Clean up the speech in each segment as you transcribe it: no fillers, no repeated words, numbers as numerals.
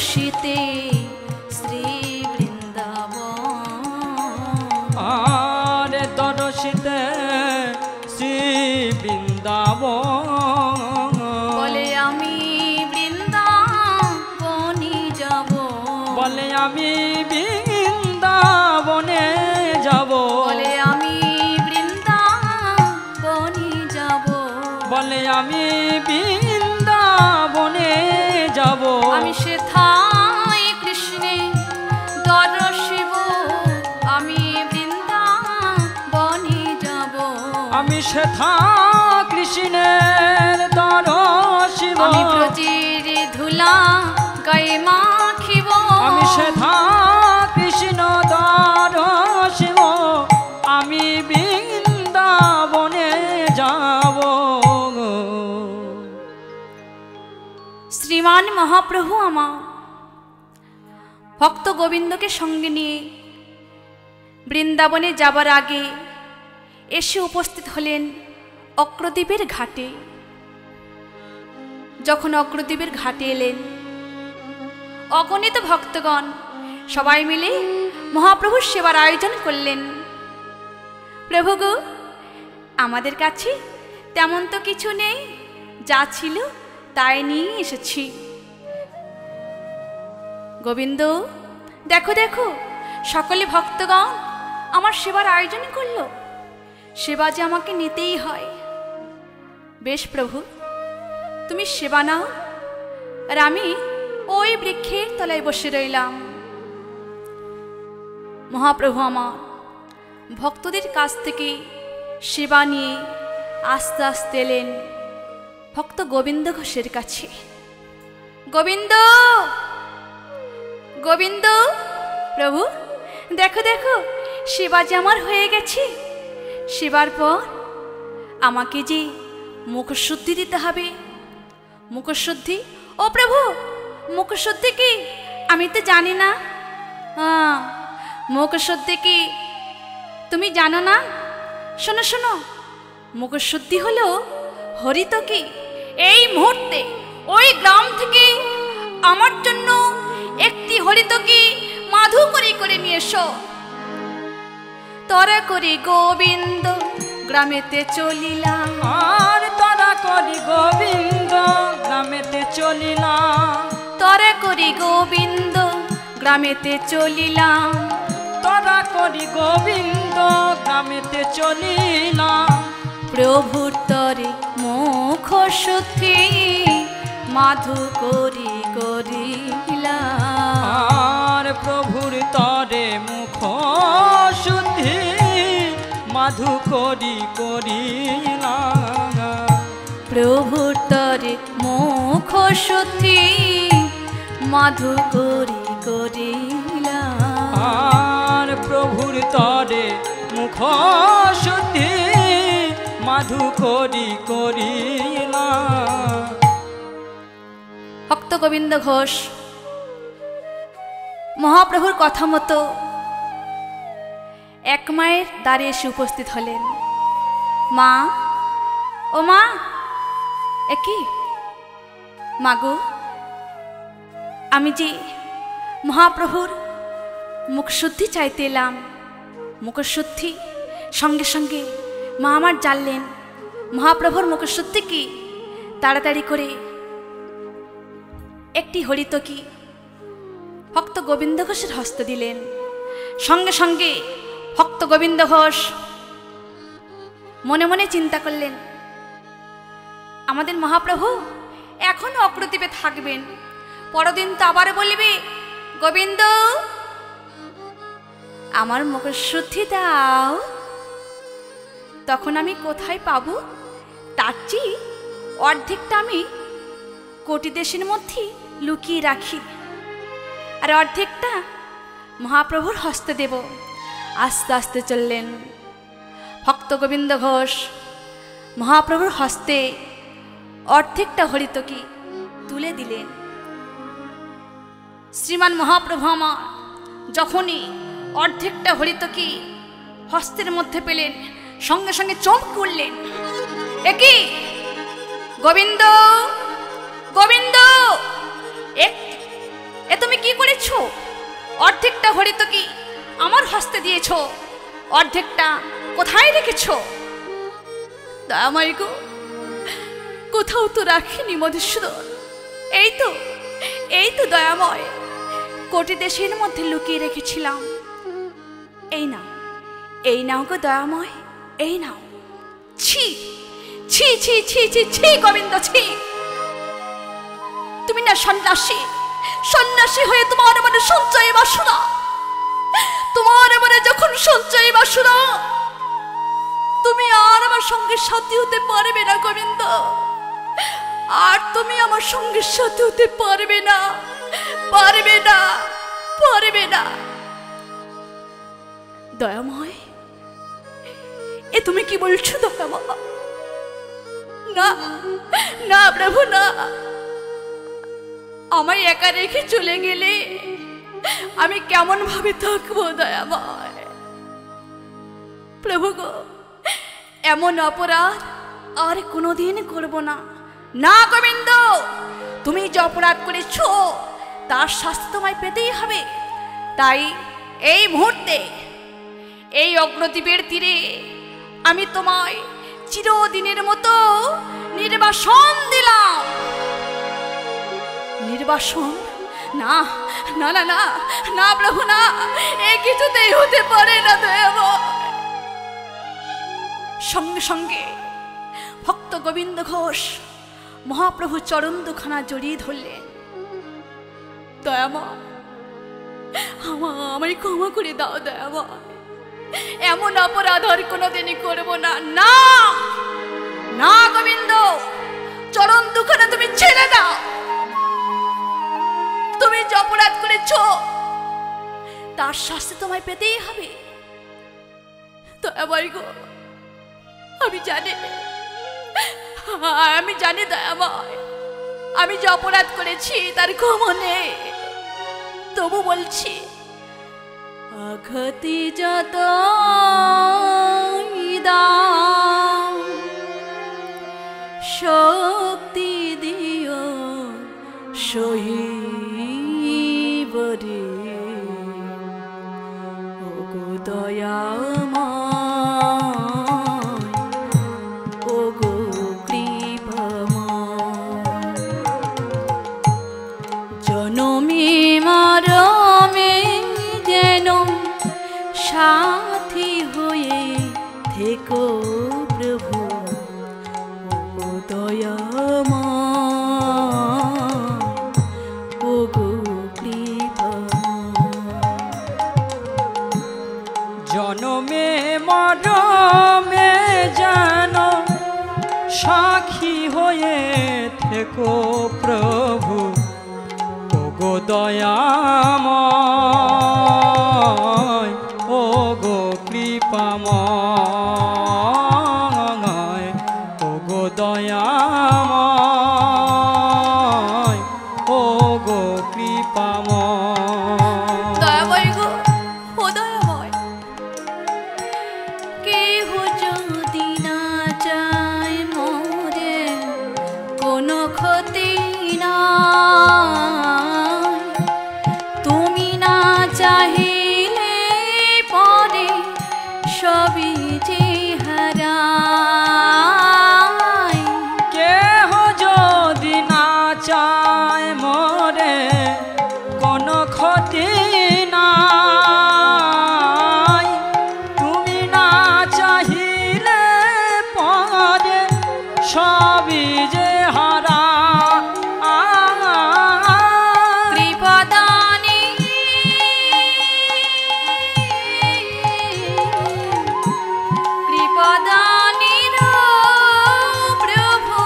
দর্শিতে শ্রী বৃন্দাবন, আর দর্শিতে শ্রী বৃন্দাবন। বলে আমি বৃন্দাবনে যাব, বলে আমি বৃন্দাবনে যাব, বলে আমি বৃন্দাবনে যাব, বলে আমি বৃন্দাবনে যাব। আমি সেথায় কৃষ্ণে দর্শিব, আমি বৃন্দাবনে যাব, আমি সেথা কৃষ্ণের দর্শিব, আমি ব্রজের ধুলা গায়ে মাখিব, আমি সেথা কৃষ্ণ দর্শিব, আমি বৃন্দাবনে যাব। শ্রীমান মহাপ্রভু আমার ভক্ত গোবিন্দকে সঙ্গে নিয়ে বৃন্দাবনে যাবার আগে এসে উপস্থিত হলেন অগ্রদ্বীপের ঘাটে। যখন অগ্রদ্বীপের ঘাটে এলেন, অগণিত ভক্তগণ সবাই মিলে মহাপ্রভুর সেবার আয়োজন করলেন। প্রভু গো, আমাদের কাছে তেমন তো কিছু নেই, যা ছিল তাই নিয়ে এসেছি। গোবিন্দ, দেখো দেখো, সকলে ভক্তগণ আমার সেবার আয়োজন করলো, সেবা যে আমাকে নিতেই হয়। বেশ প্রভু, তুমি সেবা নাও, আর আমি ওই বৃক্ষের তলায় বসে রইলাম। মহাপ্রভু আমার ভক্তদের কাছ থেকে সেবা নিয়ে আস্তে আস্তে এলেন ভক্ত গোবিন্দ ঘোষের কাছে। গোবিন্দ, গোবিন্দ, প্রভু দেখো দেখো, সেবা যে আমার হয়ে গেছে। সেবার পর আমাকে যে মুখশুদ্ধি দিতে হবে। মুখশুদ্ধি? ও প্রভু, মুখশুদ্ধি কি? আমি তো জানি না। মুখশুদ্ধি কি তুমি জানো না? শোনো শোনো, মুখশুদ্ধি হলো হরিতকি। এই মুহূর্তে ওই গ্রাম থেকে আমার জন্য একটি হরিতকি মাধু করে করে নিয়ে এসো। তরা করি গোবিন্দ গ্রামেতে চলিলাম, আর তরা করি গোবিন্দ গ্রামেতে চলিলাম, তরা করি গোবিন্দ গ্রামেতে চলিলাম, তরা করি গোবিন্দ গ্রামেতে চলিলাম। প্রভুর তরে মুখ শুদ্ধি মাধু করি করিলাম, আর প্রভুর তরে মুখ শুদ্ধি মাধু করি করিলাম। প্রভুর তরে মুখ শুদ্ধি মাধু করি করিলাম, আর প্রভুর তরে মুখ শুদ্ধি মাধু করি করিলাম। ভক্ত গোবিন্দ ঘোষ মহাপ্রভুর কথা মতো এক মায়ের দ্বারে এসে উপস্থিত হলেন। মা, ও মা, একই মাগো, আমি যে মহাপ্রভুর মুখশুদ্ধি চাইতে এলাম। মুখশুদ্ধি সঙ্গে সঙ্গে মা আমার জানলেন মহাপ্রভুর মুখশুদ্ধি কি। তাড়াতাড়ি করে একটি হরিতকি ভক্ত গোবিন্দ ঘোষের হস্তে দিলেন। সঙ্গে সঙ্গে ভক্ত গোবিন্দ ঘোষ মনে মনে চিন্তা করলেন, আমাদের মহাপ্রভু এখনো অগ্রদ্বীপে থাকবেন, পরদিন তো আবার বলবে, গোবিন্দ আমার মুখশুদ্ধি দাও। তখন আমি কোথায় পাবো? তার চেয়ে অর্ধেকটা আমি কোটি দেশের মধ্যে লুকিয়ে রাখি, আর অর্ধেকটা মহাপ্রভুর হস্তে দেব। আস্তে আস্তে চললেন ভক্ত গোবিন্দ ঘোষ। মহাপ্রভুর হস্তে অর্ধেকটা হরিতকি তুলে দিলেন। শ্রীমান মহাপ্রভু আমার যখনই অর্ধেকটা হরিতকি হস্তের মধ্যে পেলেন, সঙ্গে সঙ্গে চমকে উঠলেন, একি গোবিন্দ, গোবিন্দ, এ দিয়েছো, অর্ধেকটা হরিতকি আমার হস্তে দিয়েছো, অর্ধেকটা কোথায় রেখেছো? দয়াময় গো, কোথাও তো রাখিনি মধুসূদন। এই তো দয়াময়, কোটি দেশের মধ্যে লুকিয়ে রেখেছিলাম। এই নাও গো দয়াময়, এই নাও। ছি ছি ছি ছি ছি ছি গোবিন্দ, ছি! তুমি না সন্ন্যাসী হয়ে তোমার মনে সঞ্চয় বাসনা, তোমার মনে যখন সঞ্চয় বাসনা, তুমি আর আমার সঙ্গে সাথী হতে পারবে না গোবিন্দ, আর তুমি আমার সঙ্গে সাথী হতে পারবে না, পারবে না, পারবে না। দয়াময়, এ তুমি কি বলছো দয়াময়? না না প্রভু, না, আমায় একা রেখে চলে গেলে আমি কেমন ভাবে থাকবো দয়াময়? প্রভু গো, এমন অপরাধ আর কোনোদিন করব না। না গোবিন্দ, তুমি যে অপরাধ করেছো তার শাস্তি তোমায় পেতেই হবে। তাই এই মুহূর্তে এই অগ্রদ্বীপের তীরে আমি তোমায় চিরদিনের মতো নির্বাসন দিলাম। নির্বাসন? না না না না না প্রভু, না, এই কিছুতেই হতে পারে না দয়াময়। সঙ্গে সঙ্গে ভক্ত গোবিন্দ ঘোষ মহাপ্রভু চরণ দুখানা জড়িয়ে ধরলেন। দয়াময়, আমায় ক্ষমা করে দাও দয়াময়, এমন অপরাধ আর কোনোদিনই করব না। না না গোবিন্দ, চরণ দুখানা তুমি ছেড়ে দাও। তুমি যে অপরাধ করেছ তার শাস্তি তোমায় পেতেই হবে। দয়াময় গো, আমি জানি দয়াময়, আমি যে অপরাধ করেছি তার ক্ষমা নেই। তবু বলছি, আঘাতি যত দাও শক্তি দিও সহিবরে, ওগো দয়াময়, ওগো কৃপাময়। জনমে মরমে যেন সাথী হয়ে থেকো প্রভু, ওগো দয়াময়, ওগো কৃপাময়। জনমে মরমে যেন সাক্ষী হয়ে থেকো প্রভু, ওগো দয়াময়, ওগো কৃপাময়, ওগো দয়াময়, ওগো কৃপাময়। দয়াময় গো, ও দয়াময়, কেহ যদি না চায় মোরে কোনো ক্ষতি নাই, তুমি না চাহিলে পরে সবই যে হারায়। কেহ যদি না চায় মোরে কোনো ক্ষতি নাই, তুমি না চাহিলে পরে সবই যে হারা। কৃপাদানি কৃপাদানির প্রভু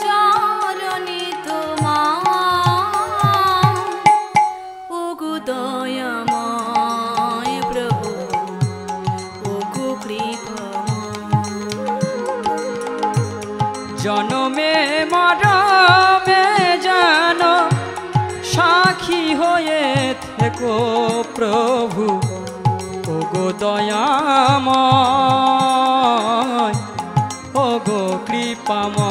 চরণে তোমার, ওগো দয়াময় প্রভু, ওগো কৃপাময়। জনমে মরমে যেন সাক্ষী হয়ে থেকো প্রভু, ওগো দয়াময়, ওগো কৃপাময়,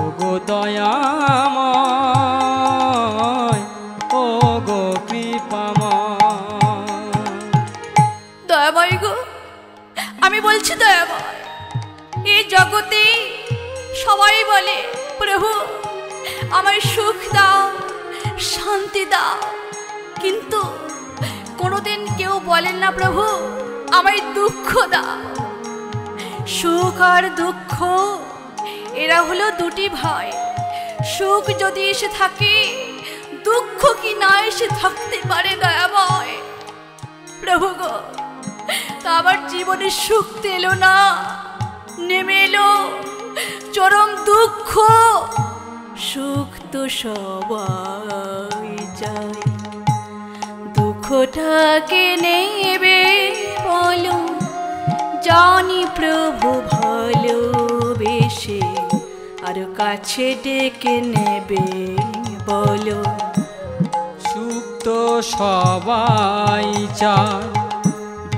ওগো দয়াময়, বলছি দয়াময়, এই জগতে সবাই বলে প্রভু আমায় সুখ দাও, শান্তি দাও, কিন্তু কোনোদিন কেউ বলেন না প্রভু আমায় দুঃখ দাও। সুখ আর দুঃখ এরা হলো দুটি ভাই। সুখ যদি এসে থাকে, দুঃখ কি না এসে থাকতে পারে দয়াময়? প্রভু গো, তা আমার জীবনে সুখ তো এলো না, নেমে এলো চরম দুঃখ। সুখ তো সবাই চায়, দুঃখটাকে নেবে বলো, জানি প্রভু ভালোবেসে আর কাছে ডেকে নেবে বলো। সুখ তো সবাই চায়,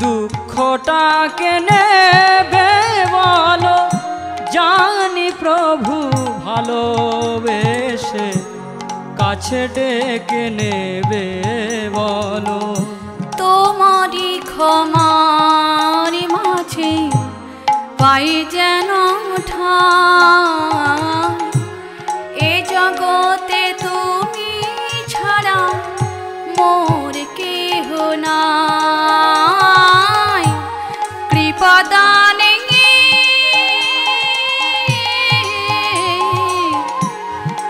দুঃখটাকে নেবে বলো, জানি প্রভু ভালোবেসে কাছে ডেকে নেবে বলো। তোমারই ক্ষমার মাঝে পাই যেন ঠাঁই, এ জগতে তুমি ছাড়া মোর কেহ নাই। কৃপা দানে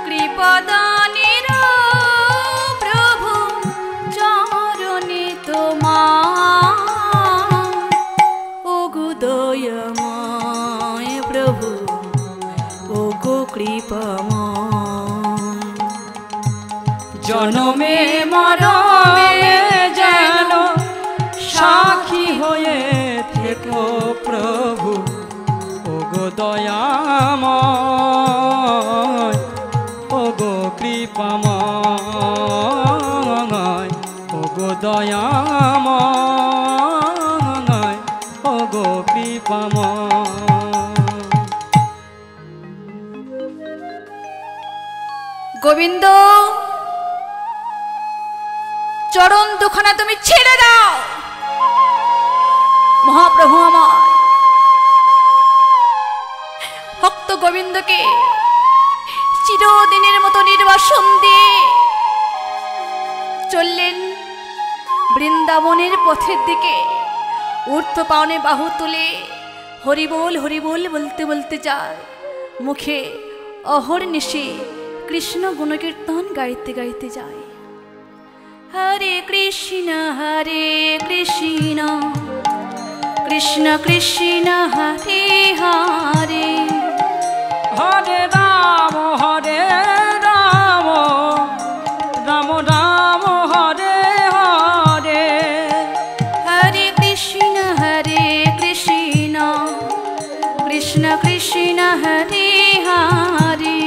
কৃপা দানের প্রভু চরণে তোমার, ওগো দয়াময় প্রভু, ওগো কৃপাময়। জনমে মরমে যেন সাক্ষী হয়ে থেকো প্রভু, ওগো দয়াময়, ওগো কৃপাময়, ওগো দয়াময়, ওগো কৃপাময়। গোবিন্দ, চরণ দুখানা তুমি ছেড়ে দাও। মহাপ্রভু আমার ভক্ত গোবিন্দকে চিরদিনের মতো নির্বাসন দিয়ে চললেন বৃন্দাবনের পথের দিকে। ঊর্ধ্ব পাওনে বাহু তুলে হরিবোল হরিবোল বলতে বলতে যায়, মুখে অহর্নিশি কৃষ্ণ গুণকীর্তন গাইতে গাইতে যায়। হরে কৃষ্ণ কৃষ্ণ কৃষ্ণ হরে হরে, হরে রাম রাম রাম হরে হরে, হরে কৃষ্ণ কৃষ্ণ কৃষ্ণ হরে হরে,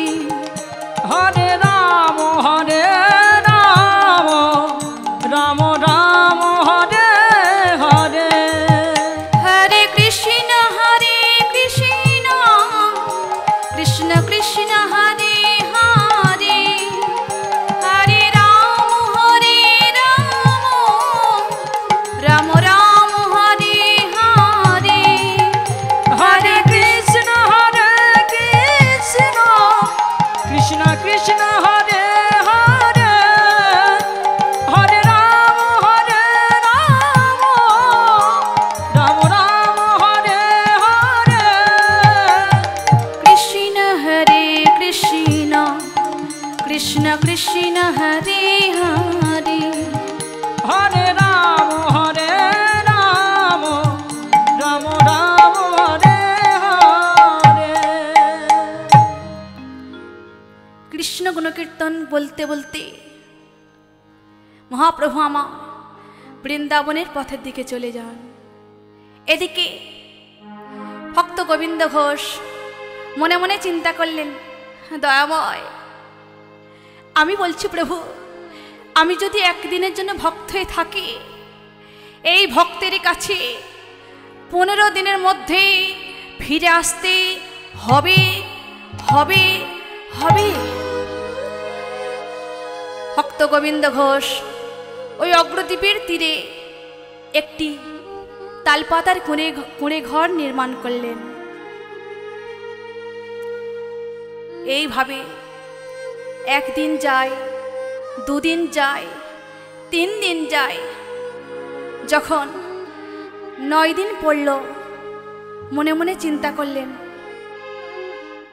হরে রাম রাম রাম হরে হরে, হরে কৃষ্ণ কৃষ্ণ কৃষ্ণ হরে হরে, হরে রাম রাম রাম হরে হরে, হরে কৃষ্ণ কৃষ্ণ কৃষ্ণ হরে হরে, হরে রাম রাম রাম হরে হরে, কৃষ্ণ কৃষ্ণ কৃষ্ণ হরে হরে, হরে রাম রাম রাম রাম হরে হরে। কৃষ্ণ গুণকীর্তন বলতে বলতে মহাপ্রভু আমার বৃন্দাবনের পথের দিকে চলে যান। এদিকে ভক্ত গোবিন্দ ঘোষ মনে মনে চিন্তা করলেন, দয়াময় আমি বলছি প্রভু, আমি যদি একদিনের জন্য ভক্ত হয়ে থাকি, এই ভক্তের কাছে 15 দিনের মধ্যে ফিরে আসতে হবে হবে হবে। ভক্ত গোবিন্দ ঘোষ ওই অগ্রদ্বীপের তীরে একটি তালপাতার কুঁড়ে ঘর নির্মাণ করলেন। এইভাবে একদিন যায়, দুদিন যায়, 3 দিন যায়। যখন 9 দিন পড়ল, মনে মনে চিন্তা করলেন,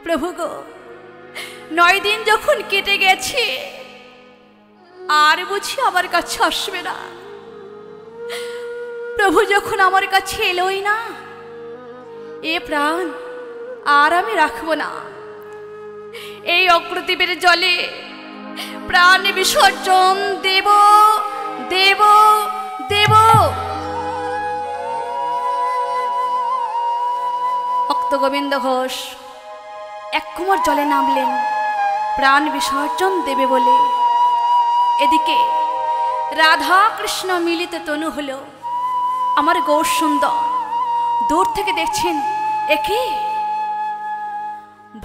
প্রভু গো, 9 দিন যখন কেটে গেছে, আর বুঝি আমার কাছে আসবে না। প্রভু যখন আমার কাছে এলোই না, এ প্রাণ আর আমি রাখবো না। এই অগ্রদ্বীপের জলে প্রাণ বিসর্জন দেব দেব দেব। ভক্ত গোবিন্দ ঘোষ 1 কুমোর জলে নামলেন প্রাণ বিসর্জন দেবে বলে। এদিকে রাধা কৃষ্ণ মিলিত তনু হলো। আমার গৌর সুন্দর দূর থেকে দেখছেন, একে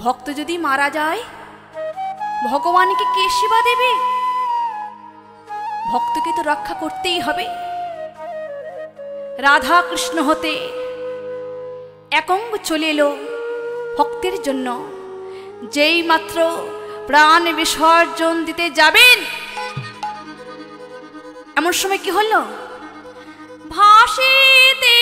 ভক্ত যদি মারা যায়, ভগবানকে কে সেবা দেবে? ভক্তকে তো রক্ষা করতেই হবে। রাধা কৃষ্ণ হতে একঙ্গ চলে এলো ভক্তের জন্য। যেই মাত্র প্রাণ বিসর্জন দিতে যাবেন, এমন সময় কি হলো? ভাসিতে